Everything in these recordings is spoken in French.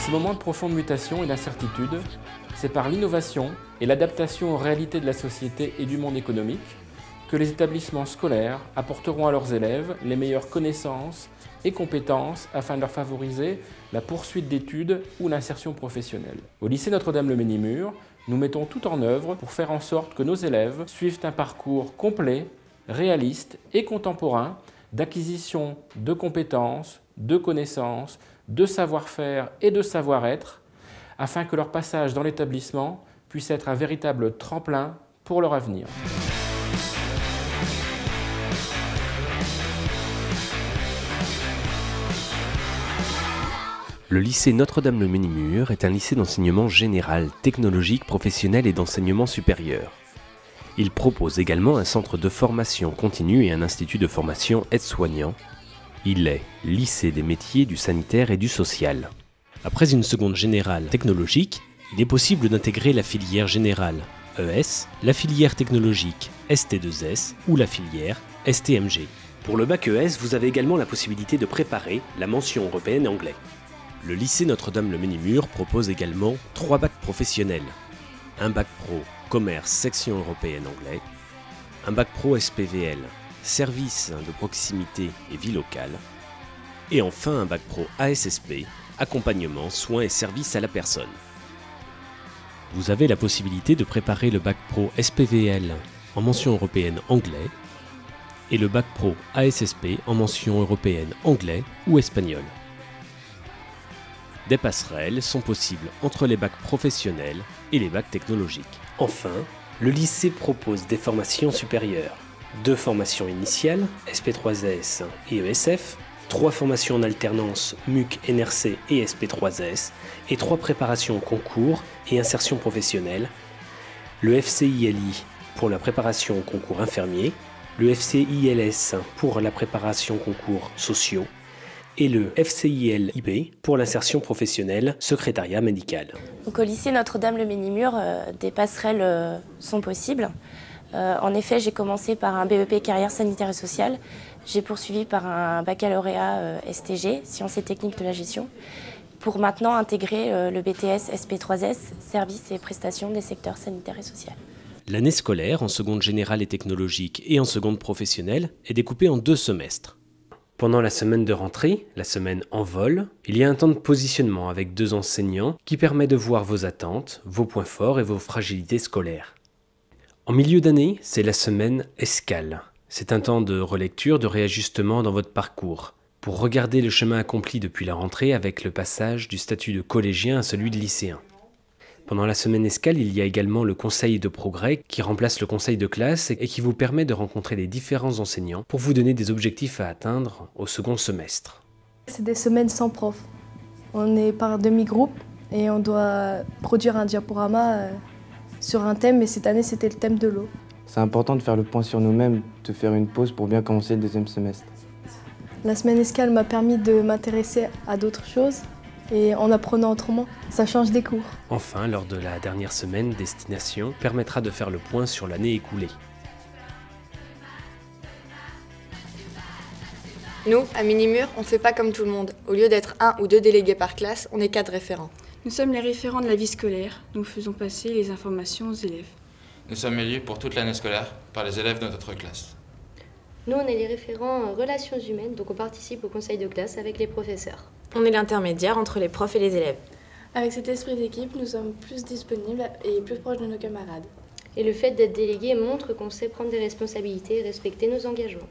ces moments de profonde mutation et d'incertitude, c'est par l'innovation et l'adaptation aux réalités de la société et du monde économique que les établissements scolaires apporteront à leurs élèves les meilleures connaissances et compétences afin de leur favoriser la poursuite d'études ou l'insertion professionnelle. Au lycée Notre-Dame-le-Ménimur, nous mettons tout en œuvre pour faire en sorte que nos élèves suivent un parcours complet, réaliste et contemporain d'acquisition de compétences, de connaissances, de savoir-faire et de savoir-être, afin que leur passage dans l'établissement puisse être un véritable tremplin pour leur avenir. Le lycée Notre-Dame-le-Ménimur est un lycée d'enseignement général, technologique, professionnel et d'enseignement supérieur. Il propose également un centre de formation continue et un institut de formation aide-soignant. Il est lycée des métiers du sanitaire et du social. Après une seconde générale technologique, il est possible d'intégrer la filière générale ES, la filière technologique ST2S ou la filière STMG. Pour le bac ES, vous avez également la possibilité de préparer la mention européenne anglais. Le lycée Notre-Dame-le-Ménimur propose également 3 bacs professionnels. Un bac pro commerce section européenne anglais, un bac pro SPVL, service de proximité et vie locale, et enfin un bac pro ASSP, accompagnement, soins et services à la personne. Vous avez la possibilité de préparer le bac pro SPVL en mention européenne anglais et le bac pro ASSP en mention européenne anglais ou espagnol. Des passerelles sont possibles entre les bacs professionnels et les bacs technologiques. Enfin, le lycée propose des formations supérieures. 2 formations initiales, SP3S et ESF, 3 formations en alternance MUC, NRC et SP3S, et 3 préparations au concours et insertion professionnelle, le FCILI pour la préparation au concours infirmier, le FCILS pour la préparation au concours sociaux, et le FCILIB pour l'insertion professionnelle secrétariat médical. Donc, au lycée Notre-Dame-le-Ménimur, des passerelles sont possibles. En effet, j'ai commencé par un BEP carrière sanitaire et sociale. J'ai poursuivi par un baccalauréat STG, sciences et techniques de la gestion, pour maintenant intégrer le BTS SP3S, services et prestations des secteurs sanitaires et social. L'année scolaire en seconde générale et technologique et en seconde professionnelle est découpée en 2 semestres. Pendant la semaine de rentrée, la semaine en vol, il y a un temps de positionnement avec 2 enseignants qui permet de voir vos attentes, vos points forts et vos fragilités scolaires. En milieu d'année, c'est la semaine escale. C'est un temps de relecture, de réajustement dans votre parcours, pour regarder le chemin accompli depuis la rentrée avec le passage du statut de collégien à celui de lycéen. Pendant la semaine escale, il y a également le conseil de progrès qui remplace le conseil de classe et qui vous permet de rencontrer les différents enseignants pour vous donner des objectifs à atteindre au second semestre. C'est des semaines sans prof. On est par demi-groupe et on doit produire un diaporama sur un thème, et cette année c'était le thème de l'eau. C'est important de faire le point sur nous-mêmes, de faire une pause pour bien commencer le 2e semestre. La semaine escale m'a permis de m'intéresser à d'autres choses. Et en apprenant autrement, ça change des cours. Enfin, lors de la dernière semaine, destination permettra de faire le point sur l'année écoulée. Nous, à Ménimur, on ne fait pas comme tout le monde. Au lieu d'être 1 ou 2 délégués par classe, on est 4 référents. Nous sommes les référents de la vie scolaire. Nous faisons passer les informations aux élèves. Nous sommes élus pour toute l'année scolaire par les élèves de notre classe. Nous, on est les référents relations humaines, donc on participe au conseil de classe avec les professeurs. On est l'intermédiaire entre les profs et les élèves. Avec cet esprit d'équipe, nous sommes plus disponibles et plus proches de nos camarades. Et le fait d'être délégué montre qu'on sait prendre des responsabilités et respecter nos engagements.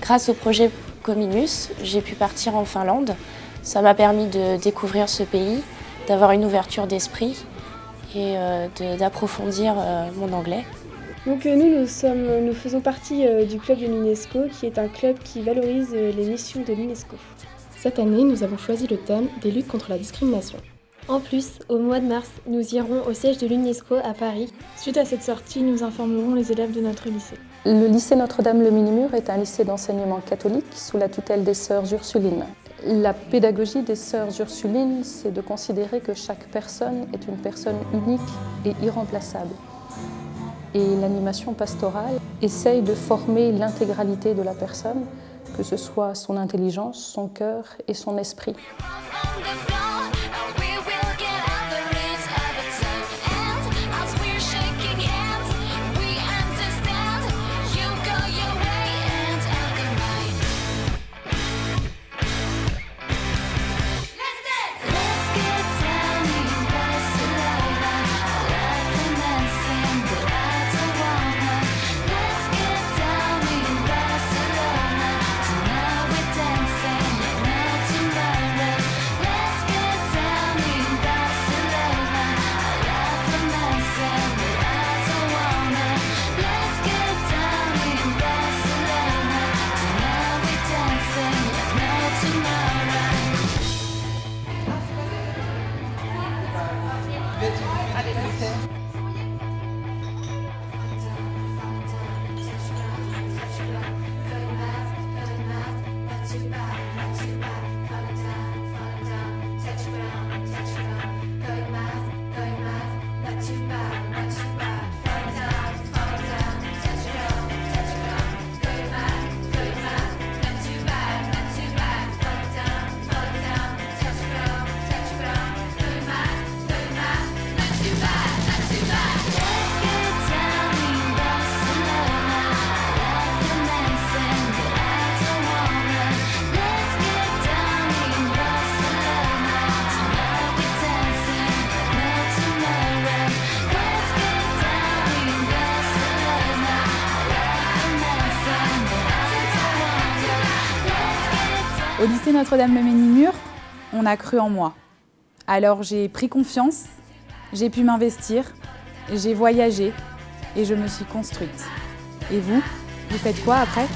Grâce au projet Cominus, j'ai pu partir en Finlande. Ça m'a permis de découvrir ce pays, d'avoir une ouverture d'esprit et d'approfondir mon anglais. Donc nous faisons partie du club de l'UNESCO, qui est un club qui valorise les missions de l'UNESCO. Cette année, nous avons choisi le thème des luttes contre la discrimination. En plus, au mois de mars, nous irons au siège de l'UNESCO à Paris. Suite à cette sortie, nous informerons les élèves de notre lycée. Le lycée Notre-Dame-le-Ménimur est un lycée d'enseignement catholique sous la tutelle des sœurs Ursulines. La pédagogie des sœurs Ursulines, c'est de considérer que chaque personne est une personne unique et irremplaçable. Et l'animation pastorale essaye de former l'intégralité de la personne, que ce soit son intelligence, son cœur et son esprit. Au lycée Notre-Dame-le-Ménimur, on a cru en moi. Alors j'ai pris confiance, j'ai pu m'investir, j'ai voyagé et je me suis construite. Et vous faites quoi après ?